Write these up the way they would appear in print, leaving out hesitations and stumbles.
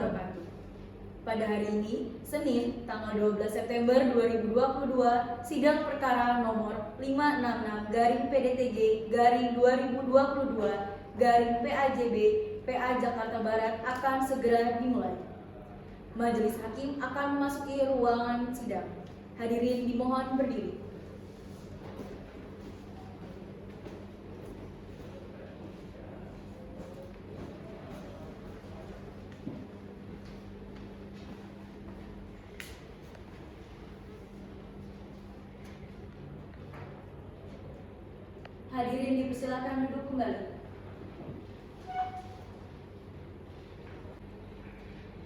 wabarakatuh. Pada hari ini, Senin, tanggal 12 September 2022, sidang perkara nomor 566-PDTG-2022-PAJB PA Jakarta Barat akan segera dimulai. Majelis Hakim akan memasuki ruangan sidang. Hadirin dimohon berdiri. Hadirin dipersilakan duduk kembali.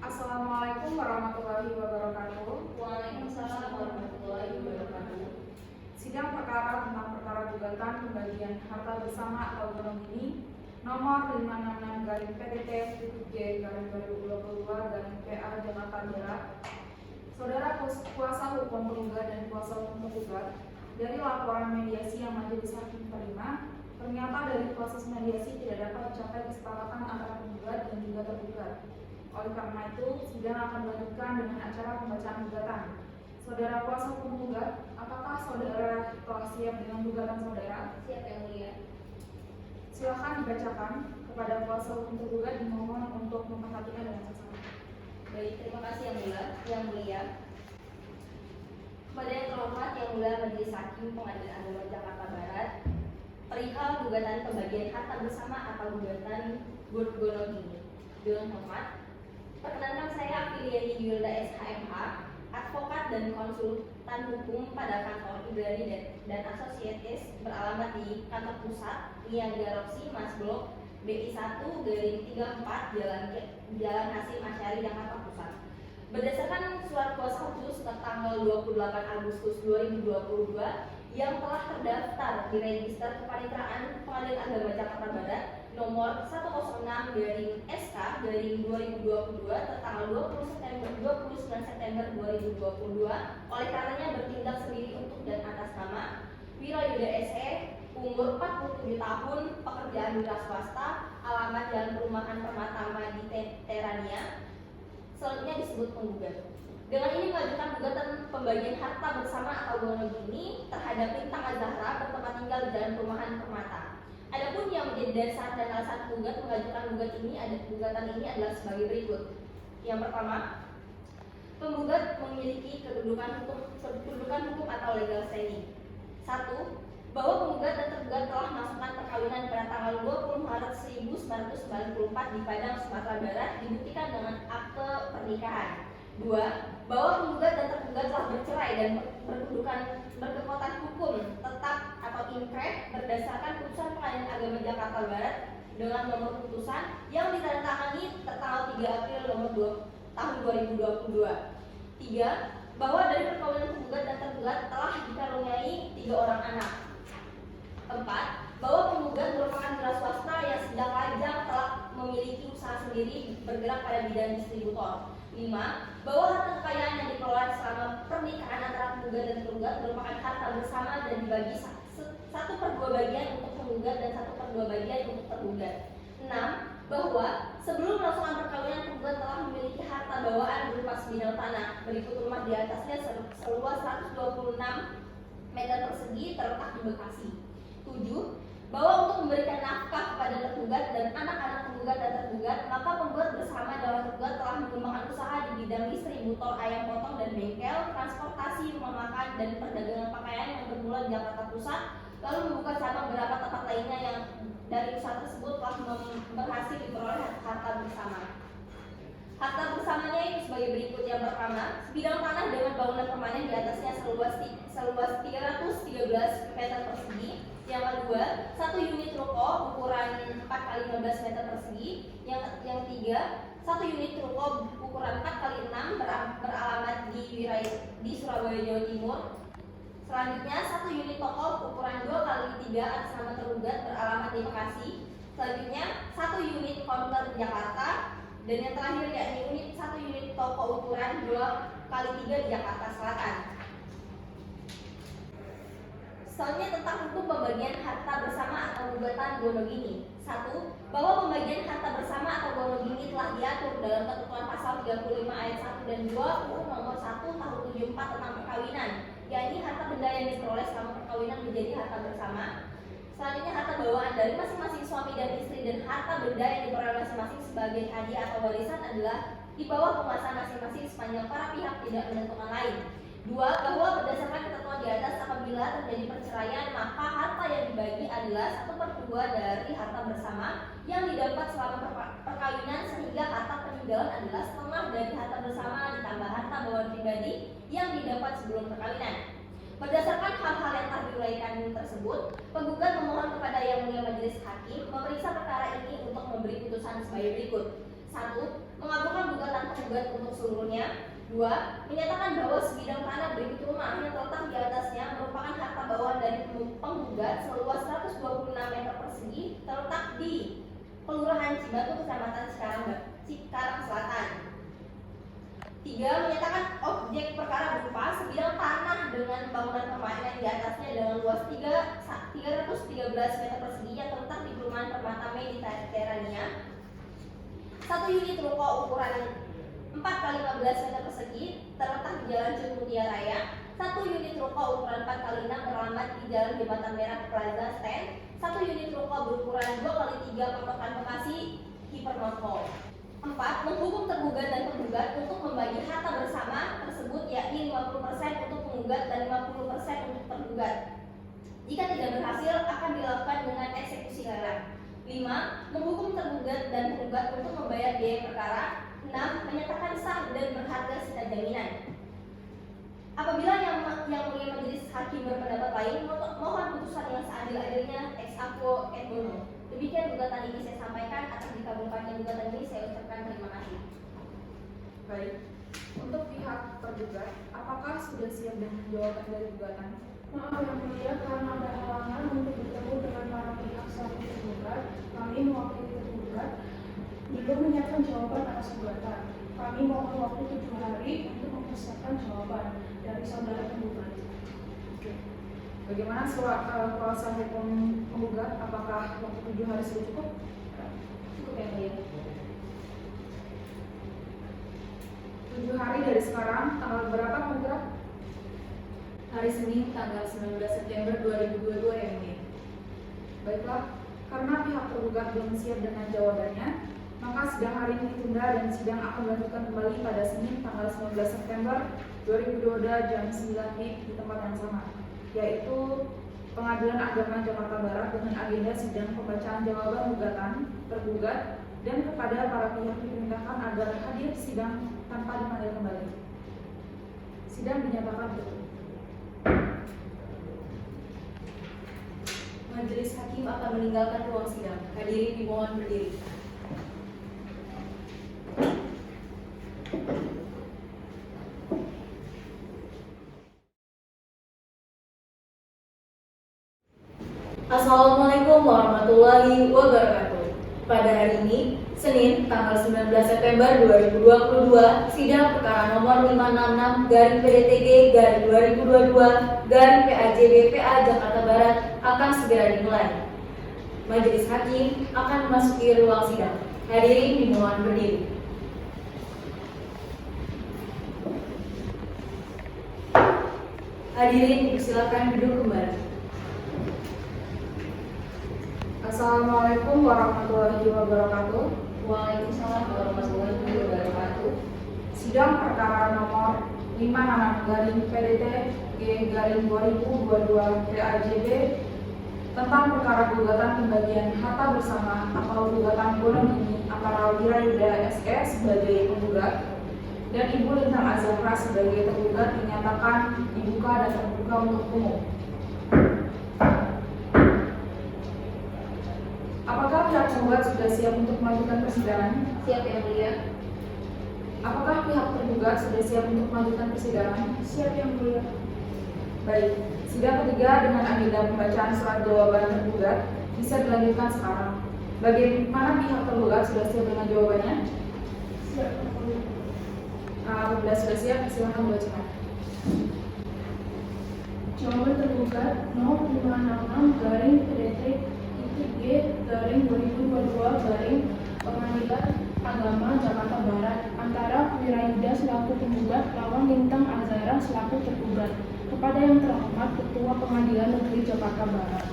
Assalamualaikum warahmatullahi wabarakatuh. Waalaikumsalam warahmatullahi wabarakatuh. Sidang perkara tentang perkara gugatan pembagian harta bersama atau ekonomi nomor 566-PDT-J-2022-PA Jakarta Barat. Saudara kuasa hukum penggugat dan kuasa hukum penggugat, dari laporan mediasi yang majelis hakim terima, ternyata dari proses mediasi tidak dapat dicapai kesepakatan antara penggugat dan juga tergugat. Oleh karena itu, sidang akan dilanjutkan dengan acara pembacaan gugatan. Saudara kuasa hukum penggugat, apakah saudara telah siap dengan gugatan saudara? Siap, Yang Mulia. Silakan dibacakan. Kepada kuasa hukum tergugat dimohon untuk memperhatikan dengan seksama. Baik, terima kasih Yang Mulia. Kepada yang terhormat Yang Mulia Majelis Hakim Pengadilan Agama Jakarta Barat, perihal gugatan pembagian harta bersama atau gugatan Gonogini. Dengan hormat, perkenankan saya Afiliani Yulda SHMH, advokat dan konsultan hukum pada kantor Ibrani dan Associates beralamat di kantor pusat Niaga Roxy Mas Blok BI1-34 Jalan Hasim Asyari Jakarta Pusat. Berdasarkan surat kuasa khusus tertanggal 28 Agustus 2022 yang telah terdaftar di Register Kepaniteraan Pengadilan Agama Jakarta Barat nomor 106/SK/2022 tertanggal 29 September 2022, oleh karenanya bertindak sendiri untuk dan atas nama Wirayuda SE, umur 47 tahun, pekerjaan wira swasta, alamat Jalan Perumahan Permatama di Terania, selanjutnya disebut penggugat. Dengan ini mengajukan gugatan pembagian harta bersama atau Gonogini terhadap Lintang Azahra bertempat tinggal di Jalan Perumahan Permata. Adapun yang menjadi dasar dan alasan penggugat mengajukan gugatan ini adalah sebagai berikut. Yang pertama, penggugat memiliki kedudukan hukum atau legal standing. 1. Bahwa penggugat dan tergugat telah melakukan perkawinan pada tanggal 20 Maret 1994 di Padang, Sumatera Barat, dibuktikan dengan akte pernikahan. 2. Bahwa penggugat dan tergugat telah bercerai dan berkekuatan hukum tetap atau inkreh berdasarkan putusan Pengadilan Agama Jakarta Barat dengan nomor putusan yang ditandatangani tertanggal 3 April tahun 2022. 3. Bahwa dari perkawinan penggugat dan tergugat telah dikaruniai 3 orang anak. 4. Bahwa penggugat merupakan wira swasta yang sejak lajang telah memiliki usaha sendiri bergerak pada bidang distributor. 5. Bahwa harta kekayaan yang dikelola selama pernikahan antara penggugat dan tergugat merupakan harta bersama dan dibagi 1/2 bagian untuk penggugat dan 1/2 bagian untuk tergugat. 6. Bahwa sebelum melaksanakan perkawinan penggugat telah memiliki harta bawaan berupa sebidang tanah berikut rumah di atasnya seluas 126 meter persegi terletak di Bekasi. 7. Bahwa untuk memberikan nafkah kepada tergugat dan anak-anak penggugat dan tergugat, maka penggugat bersama dengan tergugat telah mengembangkan usaha di bidang distributor ayam potong dan bengkel, transportasi, rumah makan, dan perdagangan pakaian yang bermula di Jakarta Pusat, lalu membuka cabang beberapa tempat lainnya yang dari usaha tersebut telah berhasil diperoleh harta bersama. Harta bersamanya itu sebagai berikut. Yang pertama, sebidang tanah dengan bangunan permanen di atasnya seluas 313 meter persegi. Yang kedua, 1 unit ruko ukuran 4x15 meter persegi. Yang ketiga, 1 unit ruko ukuran 4x6 beralamat di Surabaya, Jawa Timur. Selanjutnya, 1 unit toko ukuran 2x3 atas nama tergugat beralamat di Bekasi. Selanjutnya, 1 unit counter di Jakarta. Dan yang terakhir yakni 1 unit toko ukuran 2x3 di Jakarta Selatan. Selanjutnya tentang hukum pembagian harta bersama atau gugatan gonogini. 1. Bahwa pembagian harta bersama atau gonogini telah diatur dalam ketentuan pasal 35 ayat 1 dan 2 UU nomor 1 tahun 74 tentang perkawinan, yakni harta benda yang diperoleh selama perkawinan menjadi harta bersama. Selanjutnya harta bawaan dari masing-masing suami dan istri dan harta benda yang diperoleh masing-masing sebagai hadiah atau warisan adalah di bawah penguasaan masing-masing sepanjang para pihak tidak menentukan lain. 2. Bahwa berdasarkan ketentuan di atas apabila terjadi perceraian maka harta yang dibagi adalah 1/2 dari harta bersama yang didapat selama perkawinan, sehingga harta peninggalan adalah setengah dari harta bersama ditambah harta bawaan pribadi yang didapat sebelum perkawinan. Berdasarkan hal-hal yang telah diuraikan tersebut, penggugat memohon kepada Yang Mulia Majelis Hakim memeriksa perkara ini untuk memberi putusan sebagai berikut. 1. Mengabulkan gugatan penggugat untuk seluruhnya. 2. Menyatakan bahwa sebidang tanah berikut rumah yang terletak di atasnya merupakan harta bawaan dari penggugat seluas 126 meter persegi terletak di Kelurahan Cibatu, Kecamatan Cikarang Selatan. 3. Menyatakan objek perkara berupa sebidang tanah dengan bangunan permainan di atasnya dengan luas 313 meter persegi yang terletak di Perumahan Permata Mediterania. 1 unit ruko ukuran 4x15 meter persegi terletak di Jalan Cutmutia Raya. 1 unit ruko ukuran 4x6 beralamat di Jalan Jembatan Merah Plaza Stand. 1 unit ruko berukuran 2x3 Patokan Bekasi Hipermall. 4. Menghukum tergugat dan penggugat untuk membagi harta bersama tersebut, yakni 50% untuk penggugat dan 50% untuk tergugat. Jika tidak berhasil akan dilakukan dengan eksekusi lelang. 5. Menghukum tergugat dan penggugat untuk membayar biaya perkara. 6. Menyatakan sah dan berharga sisa jaminan. Apabila yang Mulia Majelis Hakim berpendapat lain, mohon putusan yang seadil-adilnya ex aequo et bono. Demikian gugatan ini saya sampaikan. Atas dikabulkannya gugatan ini saya ucapkan terima kasih. Baik, untuk pihak tergugat, apakah sudah siap dengan jawaban dari gugatan? Maaf Yang Mulia, karena ada halangan untuk bertemu dengan para pihak selaku tergugat, kami mewakili tergugat belum menyiapkan jawaban atas gugatan. Kami mohon waktu 7 hari untuk mempersiapkan jawaban dari saudara tergugat. Bagaimana kuasa hukum penggugat? Apakah waktu 7 hari sudah cukup? Cukup Yang Mulia. 7 hari dari sekarang, tanggal berapa penggugat? Hari Senin tanggal 19 September 2022 Yang Mulia. Baiklah, karena pihak tergugat belum siap dengan jawabannya, maka sidang hari ini ditunda dan sidang akan dilanjutkan kembali pada Senin tanggal 19 September 2022 jam 9 di tempat yang sama, yaitu Pengadilan Agama Jakarta Barat dengan agenda sidang pembacaan jawaban gugatan tergugat dan kepada para pihak diperintahkan agar hadir sidang tanpa dipanggil kembali. Sidang dinyatakan tutup. Majelis Hakim akan meninggalkan ruang sidang. Hadirin dimohon berdiri. Assalamualaikum warahmatullahi wabarakatuh. Pada hari ini, Senin, tanggal 19 September 2022, sidang perkara nomor 566-PDTG-2022-PAJB-PA Jakarta Barat akan segera dimulai. Majelis Hakim akan memasuki ruang sidang. Hadirin dimohon berdiri. Hadirin dipersilakan duduk kembali. Assalamualaikum warahmatullahi wabarakatuh. Waalaikumsalam warahmatullahi wabarakatuh. Sidang perkara nomor 56-PDTG-2022 PAJB tentang perkara gugatan pembagian harta bersama atau gugatan gonogini antara Wirayuda SE sebagai penggugat dan Ibu Lintang Azahra sebagai tergugat dinyatakan dibuka dan terbuka untuk umum. Apakah pihak penggugat sudah siap untuk melanjutkan persidangan? Siap Yang Mulia. Apakah pihak tergugat sudah siap untuk melanjutkan persidangan? Siap Yang Mulia. Baik, sidang ketiga dengan agenda pembacaan surat jawaban tergugat bisa dilanjutkan sekarang. Bagaimana pihak tergugat sudah siap dengan jawabannya? Siap Yang Mulia. Apabila sudah siap, silakan membacakan. Jawaban tergugat 0566-PDT-G-2022 Pengadilan Agama Jakarta Barat antara Wirayuda selaku penggugat lawan Lintang Azhara selaku tergugat. Kepada yang terhormat Ketua Pengadilan Negeri Jakarta Barat.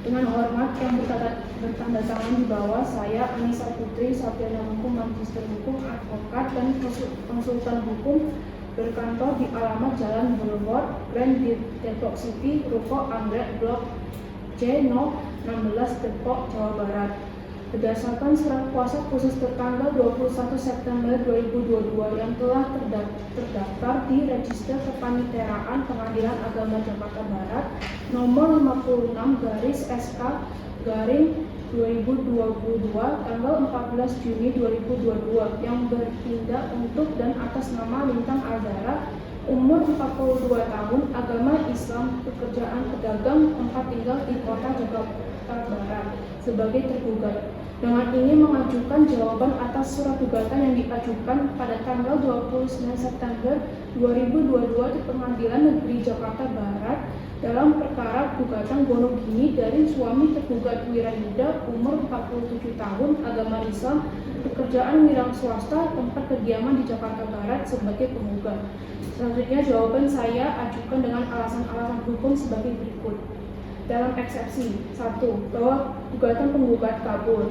Dengan hormat yang bertanda tangan di bawah, saya Anissa Putri, sarjana hukum, magister hukum, advokat, dan konsultan hukum berkantor di alamat Jalan Boulevard Grand di Depok City, Ruko Anggrek, Blok C 016 Depok, Jawa Barat. Berdasarkan surat kuasa khusus tertanggal 21 September 2022 yang telah terdaftar di Register Kepaniteraan Pengadilan Agama Jakarta Barat nomor 56/SK/2022 tanggal 14 Juni 2022 yang bertindak untuk dan atas nama Lintang Azhara, umur 42 tahun, agama Islam, pekerjaan pedagang, tempat tinggal di Kota Jakarta Barat sebagai tergugat. Dengan ini mengajukan jawaban atas surat gugatan yang diajukan pada tanggal 29 September 2022 di Pengadilan Negeri Jakarta Barat dalam perkara gugatan Wonogini dari suami tergugat Wirayuda, umur 47 tahun, agama Islam, pekerjaan wira swasta, tempat kediaman di Jakarta Barat sebagai penggugat. Selanjutnya jawaban saya ajukan dengan alasan-alasan hukum sebagai berikut. Dalam eksepsi 1. Bahwa gugatan penggugat kabur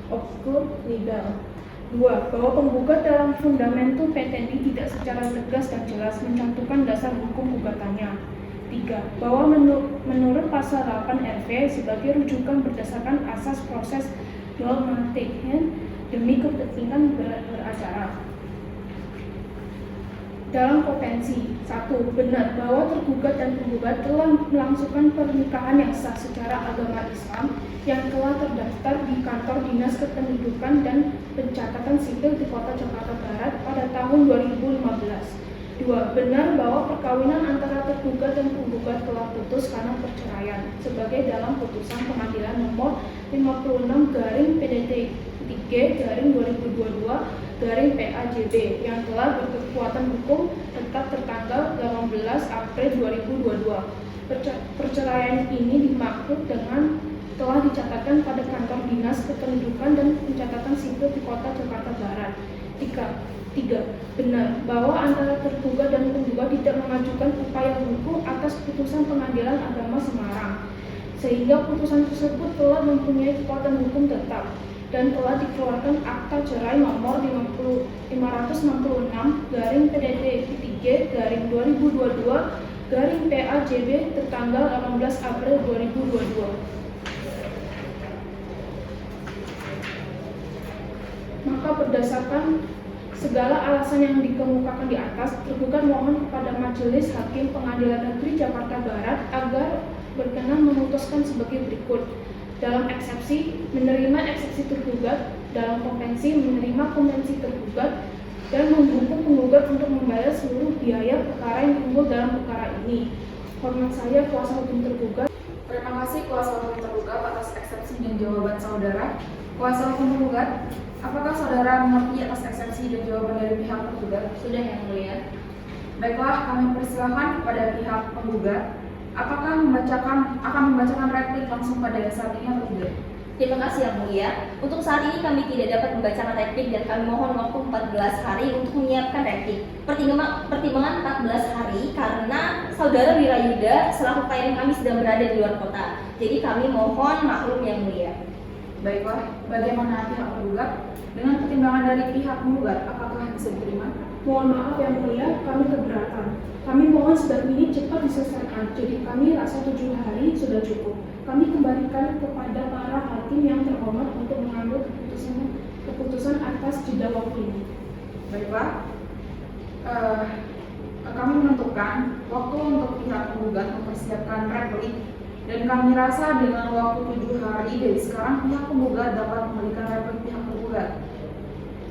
obskur legal. 2. Bahwa penggugat dalam fundamentum petendi tidak secara tegas dan jelas mencantumkan dasar hukum gugatannya. 3. Bahwa menurut pasal 8 RV sebagai rujukan berdasarkan asas proses dogmatiknya demi kepentingan beracara. Dalam konvensi 1. Benar bahwa tergugat dan penggugat telah melangsungkan pernikahan yang sah secara agama Islam yang telah terdaftar di Kantor Dinas Kependudukan dan Pencatatan Sipil di Kota Jakarta Barat pada tahun 2015. 2. Benar bahwa perkawinan antara tergugat dan penggugat telah putus karena perceraian sebagai dalam putusan Pengadilan nomor 56/PDT-G-2022/PAJB yang telah berkekuatan hukum tetap tertanggal 18 April 2022. Perceraian ini dimaksud dengan telah dicatatkan pada Kantor Dinas Kependudukan dan Pencatatan Sipil di Kota Jakarta Barat. 3. Benar bahwa antara tergugat dan penggugat tidak mengajukan upaya hukum atas putusan Pengadilan Agama Semarang, sehingga putusan tersebut telah mempunyai kekuatan hukum tetap dan telah dikeluarkan akta cerai nomor 522/2022/PAJB tertanggal 18 April 2022. Maka berdasarkan segala alasan yang dikemukakan di atas, tergugat mohon kepada Majelis Hakim Pengadilan Negeri Jakarta Barat agar berkenan memutuskan sebagai berikut. Dalam eksepsi, menerima eksepsi tergugat, dalam konvensi, menerima konvensi tergugat, dan menghukum penggugat untuk membayar seluruh biaya perkara yang timbul dalam perkara ini. Hormat saya, kuasa hukum tergugat. Terima kasih kuasa hukum tergugat atas eksepsi dan jawaban saudara. Kuasa hukum tergugat, apakah saudara mengerti atas eksepsi dan jawaban dari pihak tergugat? Sudah, Yang Mulia. Baiklah, kami persilahkan kepada pihak penggugat. Apakah akan membacakan replik langsung pada saat ini atau tidak? Terima kasih Yang Mulia. Untuk saat ini kami tidak dapat membacakan replik dan kami mohon waktu 14 hari untuk menyiapkan replik. Pertimbangan 14 hari karena Saudara Wirayuda selaku klien kami sedang berada di luar kota. Jadi kami mohon maklum Yang Mulia. Baiklah, bagaimana pihak penggugat? Dengan pertimbangan dari pihak penggugat, apakah bisa diterima? Mohon maaf yang mulia, kami keberatan. Kami mohon sebab ini cepat diselesaikan. Jadi kami rasa 7 hari sudah cukup. Kami kembalikan kepada para hakim yang terhormat untuk mengambil keputusan atas jeda waktu ini. Baiklah, kami menentukan waktu untuk pihak penggugat mempersiapkan replik dan kami rasa dengan waktu 7 hari dari sekarang pihak penggugat dapat memberikan replik pihak penggugat.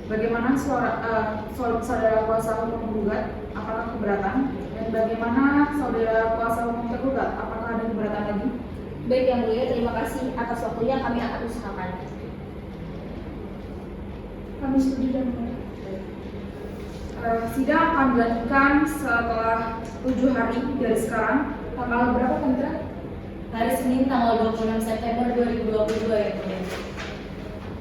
Bagaimana saudara kuasa hukum penggugat? Apakah keberatan? Dan bagaimana saudara kuasa hukum tergugat? Apakah ada keberatan lagi? Baik Yang Mulia, terima kasih atas waktunya, kami akan usahakan. Kami setuju dan mulia. Sidang akan dilanjutkan setelah 7 hari dari sekarang Tanggal berapa Panitra? Hari Senin tanggal 26 September 2022 ya mulia.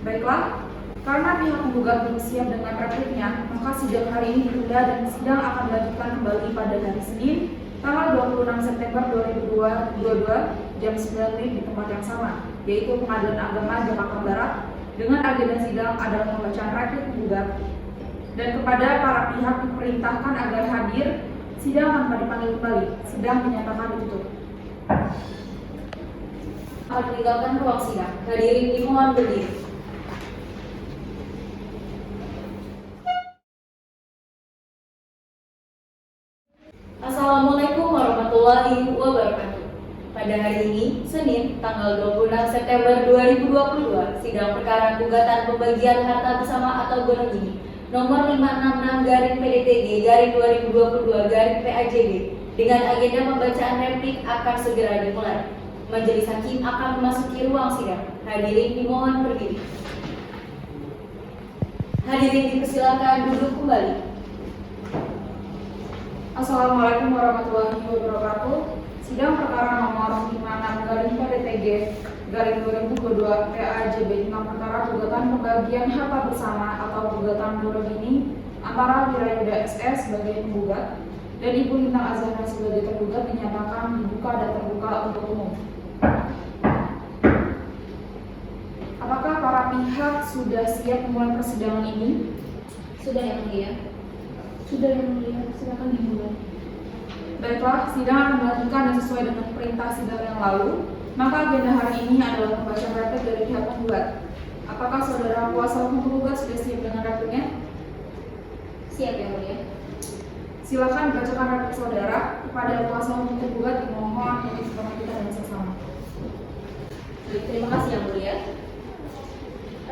Baiklah, karena pihak penggugat belum siap dengan repliknya, maka sidang hari ini ditunda dan sidang akan dilanjutkan kembali pada hari Senin tanggal 26 September 2022 jam 9 WIB di tempat yang sama, yaitu Pengadilan Agama Jakarta Barat, dengan agenda sidang adalah pembacaan replik penggugat. Dan kepada para pihak diperintahkan agar hadir, sidang tanpa dipanggil kembali. Sidang dinyatakan ditutup. Akan meninggalkan ruang sidang. Hadirin dimohon berdiri. Assalamualaikum warahmatullahi wabarakatuh. Pada hari ini, Senin, tanggal 26 September 2022, sidang perkara gugatan pembagian harta bersama atau gonogini nomor 566-PDTG-2022-PAJB dengan agenda pembacaan replik akan segera dimulai. Majelis hakim akan memasuki ruang sidang. Hadirin dimohon berdiri. Hadirin dipersilakan duduk kembali. Assalamualaikum warahmatullahi wabarakatuh. Sidang perkara nomor 56-PDTG-2022 PAJB tentang perkara gugatan pembagian harta bersama atau gugatan gonogini antara Wirayuda SS sebagai penggugat dan Ibu Lintang Azhara sebagai tergugat dinyatakan dibuka dan terbuka untuk umum. Apakah para pihak sudah siap memulai persidangan ini? Sudah yang mulia. Sudah yang mulia, silakan dimulai. Baiklah, sidang akan dilanjutkan dan sesuai dengan perintah sidang yang lalu, maka agenda hari ini adalah pembacaan replik dari pihak penggugat. Apakah saudara kuasa hukum penggugat sudah siap dengan repliknya? Siap yang mulia. Silakan dibacakan replik saudara. Kepada kuasa hukum penggugat dimohon untuk pengertian dan seksama. Terima kasih yang mulia.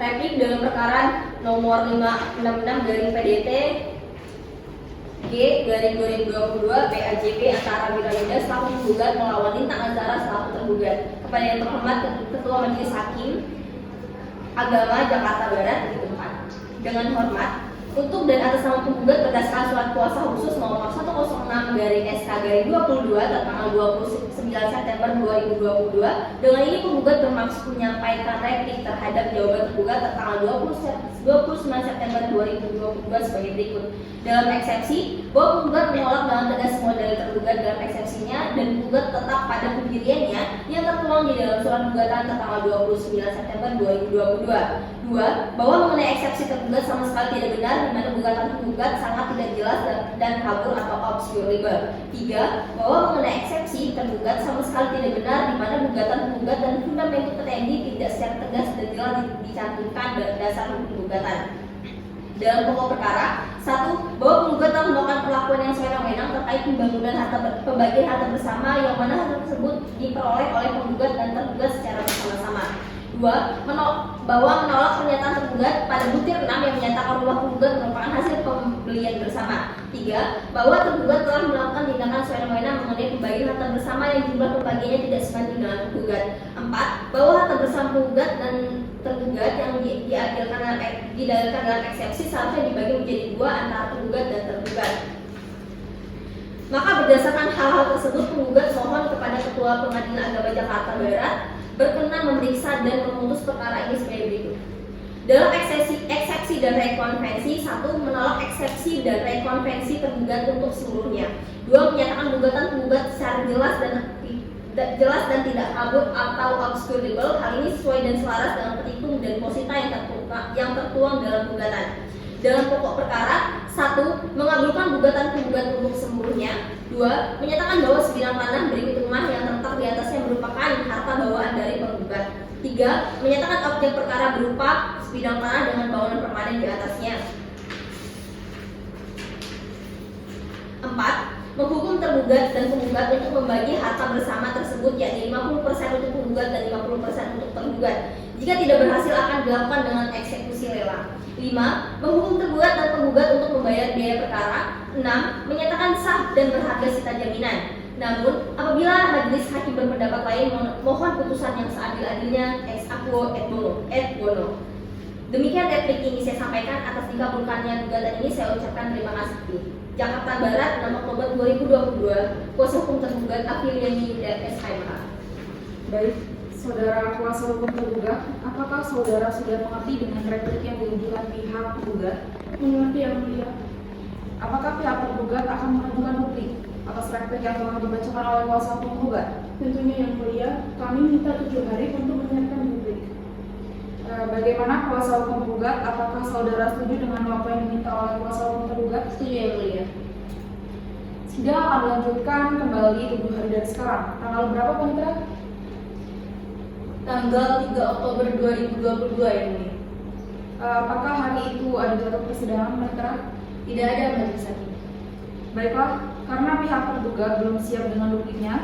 Replik dalam perkara nomor 566 PDT G/2022 PAJB antara Wirayuda selaku penggugat melawan Lintang Azhara selaku tergugat. Kepada yang terhormat Ketua Majelis Hakim Agama Jakarta Barat ditentukan. Dengan hormat, untuk dan atas nama penggugat berdasarkan surat kuasa khusus nomor 106/SK/22 tanggal 29 September 2022. Dengan ini penggugat bermaksud menyampaikan replik terhadap jawaban tergugat tanggal 29 September 2022 sebagai berikut. Dalam eksepsi, bahwa penggugat menolak dengan tegas semua dalil tergugat dalam eksepsinya dan penggugat tetap pada pendiriannya yang tertuang di dalam surat gugatan tanggal 29 September 2022. 2. Bahwa mengenai eksepsi tergugat sama sekali tidak benar, di mana gugatan penggugat sangat tidak jelas dan kabur atau obscurable. 3. Bahwa mengenai eksepsi tergugat sama sekali tidak benar, di mana gugatan penggugat dan fundamentum petendi tidak secara tegas dan jelas dicantumkan dasar hukum gugatan. Dalam pokok perkara, 1. Bahwa penggugat telah melakukan perlakuan yang sewenang-wenang terkait pembagian harta bersama yang mana harta tersebut diperoleh oleh penggugat dan tergugat secara bersama-sama. 2. Bahwa menolak pernyataan tergugat pada butir 6 yang menyatakan bahwa penggugat merupakan hasil pembelian bersama. 3. Bahwa tergugat telah melakukan tindakan sewenang-wenang mengenai pembagian harta bersama yang jumlah pembagiannya tidak sebanding dengan penggugat. 4. Bahwa harta bersama penggugat dan tergugat yang didalilkan dalam eksepsi seharusnya dibagi menjadi 2 antara penggugat dan tergugat. Maka berdasarkan hal-hal tersebut, penggugat mohon kepada Ketua Pengadilan Agama Jakarta Barat berkenan memeriksa dan memutus perkara ini sebagai berikut. Dalam eksepsi dan rekonvensi, 1. Menolak eksepsi dan rekonvensi tergugat untuk seluruhnya. 2. Menyatakan gugatan penggugat secara jelas dan tidak kabur atau obscurable. Hal ini sesuai dan selaras dengan petitum dan posita yang tertuang dalam gugatan. Dalam pokok perkara, 1. Mengabulkan gugatan penggugat untuk seluruhnya. 2. Menyatakan bahwa sebidang tanah berikut rumah yang terletak di atasnya merupakan harta bawaan dari penggugat. 3. Menyatakan objek perkara berupa sebidang tanah dengan bangunan permanen di atasnya. 4. Menghukum tergugat dan penggugat untuk membagi harta bersama tersebut, yakni 50% untuk penggugat dan 50% untuk tergugat. Jika tidak berhasil akan dilakukan dengan eksekusi lelang. 5. Menghukum tergugat dan penggugat untuk membayar biaya perkara. 6. Menyatakan sah dan berharga sita jaminan. Namun, apabila majelis hakim berpendapat lain, mohon putusan yang seadil-adilnya ex aequo et bono. Demikian replik ini saya sampaikan. Atas dikabulkannya gugatan ini saya ucapkan terima kasih. Jakarta Barat, 6 Oktober 2022. Kuasa hukum tergugat Apriliani Yuda SHMH. Baik, saudara kuasa hukum tergugat, apakah saudara sudah mengerti dengan replik yang diajukan pihak tergugat? Mengerti yang mulia. Apakah pihak tergugat akan mengajukan duplik atas replik yang telah dibacakan oleh kuasa hukum tergugat? Tentunya yang mulia, kami minta 7 hari untuk menyiapkan duplik. Bagaimana kuasa hukum tergugat? Apakah saudara setuju dengan waktu yang diminta oleh kuasa hukum tergugat? Setuju yang mulia. Sidang akan dilanjutkan kembali 7 hari dari sekarang. Tanggal berapa, Panitra? Tanggal 3 Oktober 2022 yang mulia. Apakah hari itu ada jadwal persidangan, Panitra? Tidak ada majelis hakim. Baiklah, karena pihak tergugat belum siap dengan dupliknya,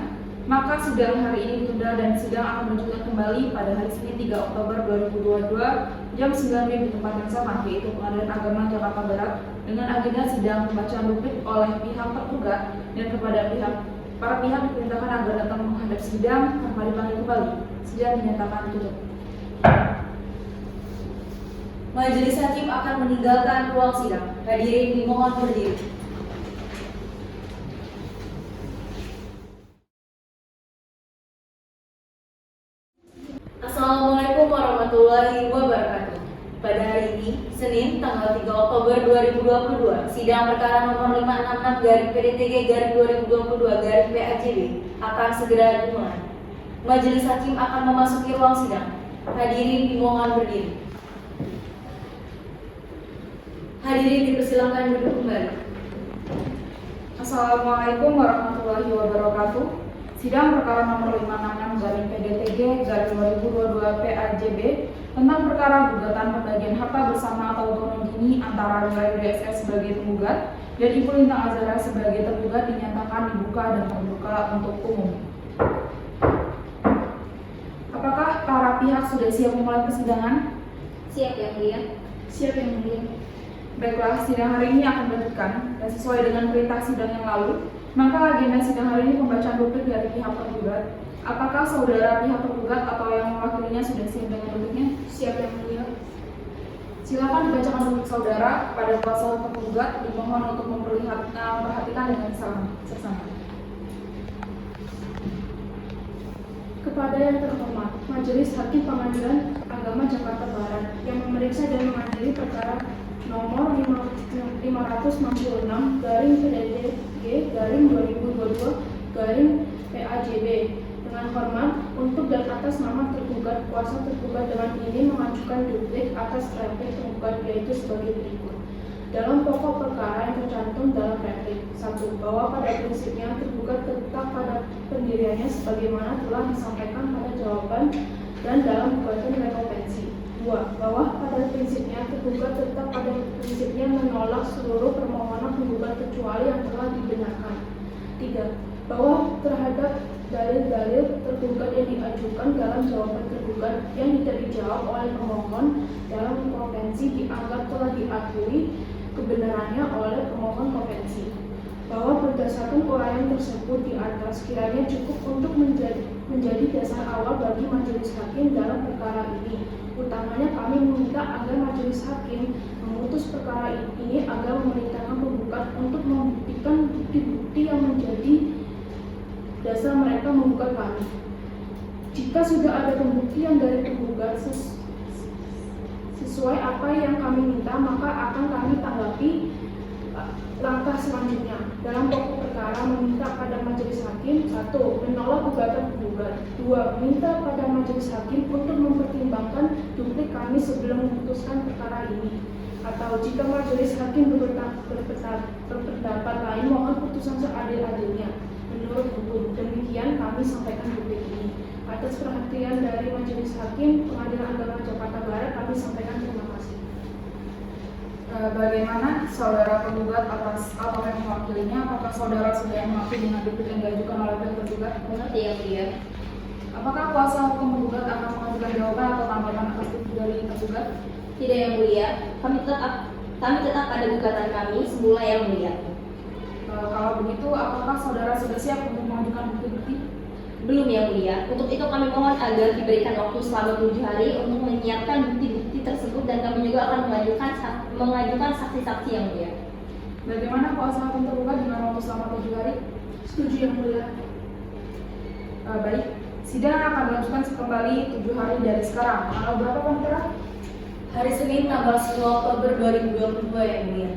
maka sidang hari ini ditunda dan sidang akan dilanjutkan kembali pada hari Senin 3 Oktober 2022 jam 9 WIB di tempat yang sama, yaitu Pengadilan Agama Jakarta Barat, dengan agenda sidang pembacaan duplik oleh pihak tergugat dan kepada para pihak diperintahkan agar datang menghadap sidang tanpa dipanggil kembali. Sidang dinyatakan ditutup. Majelis hakim akan meninggalkan ruang sidang. Hadirin dimohon berdiri. Assalamualaikum warahmatullahi wabarakatuh. Pada hari ini, Senin, tanggal 3 Oktober 2022, sidang perkara nomor 566-PDTG-2022-PAJB akan segera dimulai. Majelis hakim akan memasuki ruang sidang. Hadirin dimohon berdiri. Hadirin dipersilakan duduk kembali. Assalamualaikum warahmatullahi wabarakatuh. Sidang perkara nomor 566-PDTG-2022-PAJB tentang perkara gugatan pembagian harta bersama atau otonom dini antara wilayah DSS sebagai penggugat dan Ibu Lintang Azhara sebagai tergugat dinyatakan dibuka dan terbuka untuk umum. Apakah para pihak sudah siap memulai persidangan? Siap yang mulia. Siap yang mulia. Baiklah, sidang hari ini akan dilanjutkan dan sesuai dengan perintah sidang yang lalu, maka agenda sidang hari ini pembacaan duplik dari pihak tergugat. Apakah saudara pihak tergugat atau yang mewakilinya sudah siap dengan dupliknya? Siap yang mulia. Silakan dibacakan duplik saudara pada kuasa hukum tergugat. Dimohon untuk memperhatikan dengan seksama. Kepada yang terhormat, Majelis Hakim Pengadilan Agama Jakarta Barat yang memeriksa dan mengadili perkara nomor 566-PDTG-2022-PAJB dengan hormat untuk dan atas nama tergugat, kuasa tergugat dengan ini mengajukan duplik atas replik tergugat yaitu sebagai berikut. Dalam pokok perkara yang tercantum dalam replik 1. Bahwa pada prinsipnya tergugat tetap pada pendiriannya sebagaimana telah disampaikan pada jawaban dan dalam gugatan rekompensi. 2. Bahwa pada prinsipnya tergugat tetap pada prinsipnya menolak seluruh permohonan penggugat kecuali yang telah dibenarkan. 3. Bahwa terhadap dalil-dalil tergugat yang diajukan dalam jawaban tergugat yang tidak dijawab oleh pemohon dalam konvensi dianggap telah diakui kebenarannya oleh pemohon konvensi. Bahwa berdasarkan uraian tersebut di atas kiranya cukup untuk menjadi dasar awal bagi majelis hakim dalam perkara ini. Utamanya kami meminta agar majelis hakim memutus perkara ini agar memerintahkan penggugat untuk membuktikan bukti-bukti yang menjadi dasar mereka menggugat kami. Jika sudah ada pembuktian dari penggugat sesuai apa yang kami minta, maka akan kami tanggapi langkah selanjutnya. Dalam pokok perkara meminta pada majelis hakim 1. Menolak gugatan penggugat. 2. Meminta pada majelis hakim untuk mempertimbangkan duplik kami sebelum memutuskan perkara ini. Atau jika majelis hakim berpendapat lain, mohon putusan seadil-adilnya menurut hukum. Demikian kami sampaikan duplik ini. Atas perhatian dari majelis hakim Pengadilan Agama Jakarta Barat, kami sampaikan terima kasih. Bagaimana saudara penggugat atas atau yang mewakilinya? Apakah saudara sudah mengakui dengan duplik yang diajukan oleh pihak tergugat? Mengerti yang mulia. Apakah kuasa hukum penggugat akan mengajukan jawaban atau tanggapan atas duplik dari tergugat? Tidak yang mulia. Kami tetap pada gugatan kami semula yang mulia. Kalau begitu, apakah saudara sudah siap untuk mengajukan bukti-bukti? Belum yang mulia. Untuk itu kami mohon agar diberikan waktu selama 7 hari untuk menyiapkan bukti-bukti tersebut dan kami juga akan mengajukan saksi-saksi yang mulia. Bagaimana kuasa hukum tergugat dengan waktu selama 7 hari? Setuju Yang Mulia. Baik, sidang akan dilanjutkan kembali 7 hari dari sekarang. Tanggal berapa Panitera? Hari Senin tanggal 10 Oktober 2022 Yang Mulia.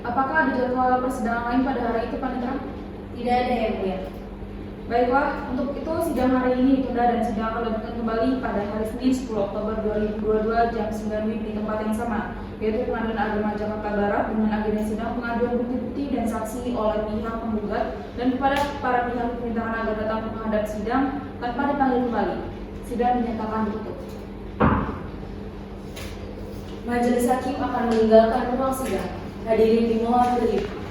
Apakah ada jadwal persidangan lain pada hari itu Panitera? Tidak ada Yang Mulia. Baiklah, untuk itu sidang hari ini ditunda dan sidang akan dilanjutkan kembali pada hari Senin 10 Oktober 2022 jam 9 WIB di tempat yang sama, yaitu Pengadilan Agama Jakarta Barat dengan agenda sidang pengajuan bukti-bukti dan saksi oleh pihak penggugat dan kepada para pihak pemerintahan agar datang menghadap sidang tanpa dipanggil kembali. Sidang dinyatakan ditutup. Majelis Hakim akan meninggalkan ruang sidang. Hadirin dimohon berdiri.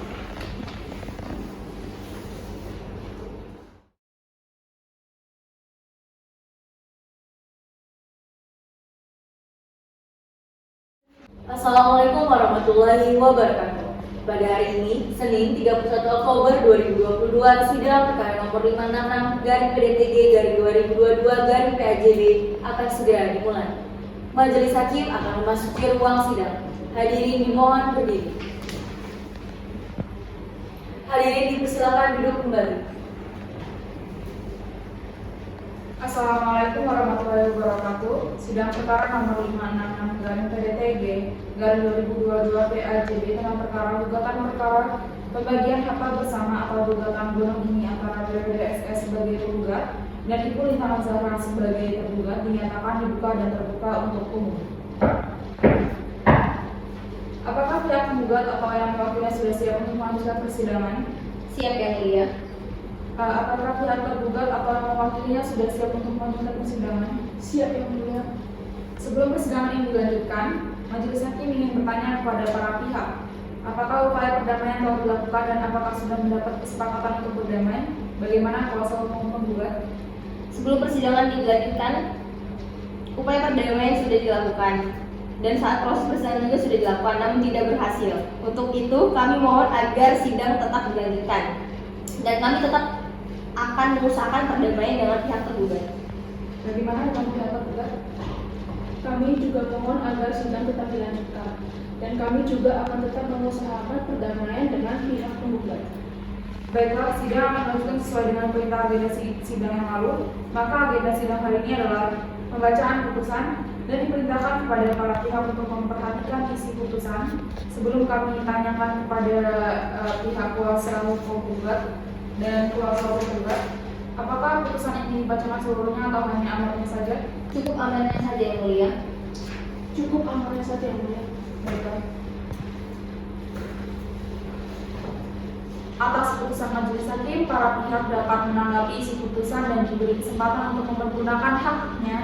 Assalamualaikum warahmatullahi wabarakatuh. Pada hari ini, Senin 31 Oktober 2022, sidang perkara nomor 566/PDTG/2022/PAJB akan segera dimulai. Majelis Hakim akan memasuki ruang sidang. Hadirin dimohon berdiri. Hadirin dipersilakan duduk kembali. Assalamualaikum warahmatullahi wabarakatuh. Sidang perkara nomor 566/PDTG/2022/PAJB tentang perkara gugatan perkara pembagian harta bersama atau gugatan gunung ini antara BPDSS sebagai penggugat dan Ibu Lintang Zahra sebagai tergugat dinyatakan dibuka dan terbuka untuk umum. Apakah pihak penggugat atau yang mewakilnya sudah siap untuk melanjutkan persidangan? Siap Yang Mulia. Apakah pihak tergugat atau yang mewakilinya sudah siap untuk melanjutkan persidangan? Siap Yang Mulia. Sebelum persidangan ini dilanjutkan, Majelis Hakim ingin bertanya kepada para pihak, apakah upaya perdamaian telah dilakukan dan apakah sudah mendapat kesepakatan untuk berdamai? Bagaimana kuasa hukum penggugat? Sebelum persidangan dilanjutkan, upaya perdamaian sudah dilakukan dan saat proses persidangan juga sudah dilakukan, namun tidak berhasil. Untuk itu, kami mohon agar sidang tetap dilanjutkan dan kami tetap akan mengusahakan perdamaian dengan pihak tergugat. Bagaimana dengan pihak tergugat? Kami juga mohon agar sidang tetap dilanjutkan dan kami juga akan tetap mengusahakan perdamaian dengan pihak penggugat. Baiklah, sidang akan dilanjutkan sesuai dengan perintah agenda sidang yang lalu. Maka agenda sidang hari ini adalah pembacaan putusan dan diperintahkan kepada para pihak untuk memperhatikan isi putusan sebelum kami tanyakan kepada pihak kuasa hukum penggugat dan kuasa hukum penggugat. Apakah putusan ini dibacakan seluruhnya atau hanya amarnya saja? Cukup amanah saja Yang Mulia. Cukup amarnya saja Yang Mulia. Baiklah. Atas putusan Majelis Hakim, para pihak dapat menanggapi isi putusan dan diberi kesempatan untuk mempergunakan haknya.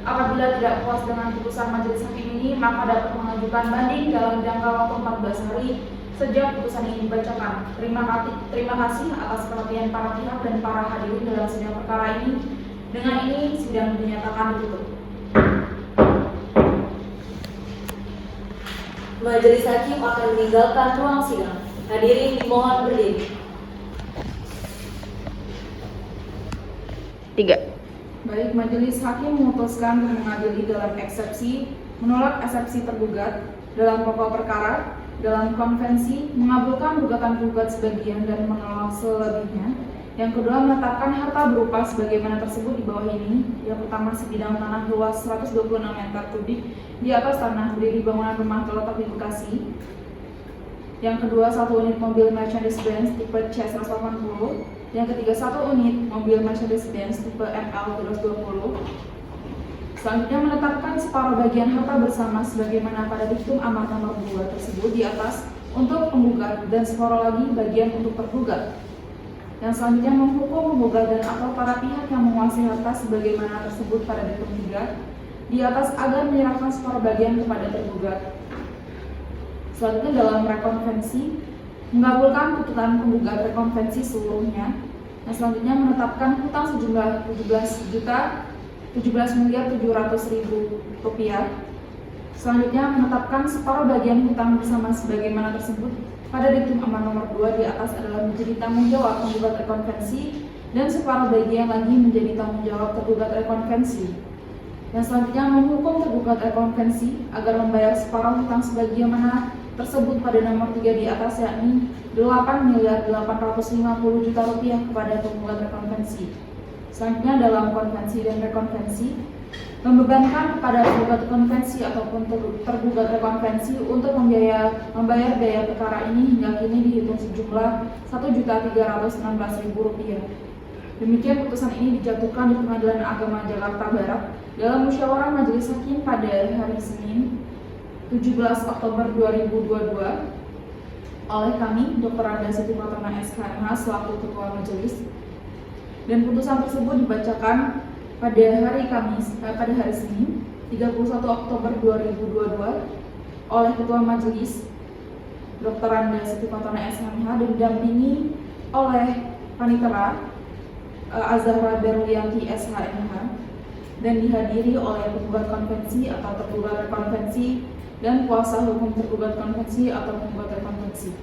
Apabila tidak puas dengan putusan Majelis Hakim ini, maka dapat mengajukan banding dalam jangka waktu 14 hari sejak putusan ini dibacakan. Terima kasih atas perhatian para pihak dan para hadirin dalam sidang perkara ini. Dengan ini, sidang dinyatakan ditutup. Majelis Hakim akan meninggalkan ruang sidang. Hadirin dimohon berdiri. 3. Baik, Majelis Hakim memutuskan untuk mengadili dalam eksepsi, menolak eksepsi tergugat, dalam pokok perkara, dalam konvensi, mengabulkan gugatan penggugat sebagian dan menolak selebihnya. Yang kedua, menetapkan harta berupa sebagaimana tersebut di bawah ini. Yang pertama, sebidang tanah luas 126 meter kubik di atas tanah berdiri bangunan rumah terletak di Bekasi. Yang kedua, 1 unit mobil Mercedes-Benz tipe C180. Yang ketiga, 1 unit mobil Mercedes-Benz tipe ML220. Selanjutnya, menetapkan separuh bagian harta bersama sebagaimana pada diktum amar nomor 2 tersebut di atas untuk penggugat dan separuh lagi bagian untuk tergugat. Yang selanjutnya, menghukum penggugat dan atau para pihak yang menguasai harta sebagaimana tersebut pada diktum 3 di atas agar menyerahkan separuh bagian kepada tergugat. Selanjutnya, dalam rekonvensi, mengabulkan putusan penggugat rekonvensi seluruhnya. Yang selanjutnya, menetapkan hutang sejumlah 17.700.000 rupiah. Selanjutnya, menetapkan separuh bagian hutang bersama sebagaimana tersebut pada diktum amar nomor 2 di atas adalah menjadi tanggung jawab penggugat rekonvensi dan separuh bagian lagi menjadi tanggung jawab tergugat rekonvensi. Yang selanjutnya, menghukum tergugat rekonvensi agar membayar separuh hutang sebagaimana tersebut pada nomor 3 di atas, yakni 8.850.000.000 rupiah kepada penggugat rekonvensi. Selanjutnya dalam konvensi dan rekonvensi, membebankan kepada penggugat konvensi ataupun tergugat rekonvensi untuk membayar biaya perkara ini hingga kini dihitung sejumlah Rp1.316.000. Demikian putusan ini dijatuhkan di Pengadilan Agama Jakarta Barat dalam musyawarah Majelis Hakim pada hari Senin 17 Oktober 2022 oleh kami, Dr. Anda Siti Fatona SKMH selaku Ketua Majelis, dan putusan tersebut dibacakan pada hari Senin 31 Oktober 2022 oleh Ketua Majelis Dr. Anda Siti Fatona SKMH dan didampingi oleh Panitera Azahra Berlianti SHMH dan dihadiri oleh penggugat konvensi atau tergugat rekonvensi dan kuasa hukum tergugat konvensi atau penggugat rekonvensi.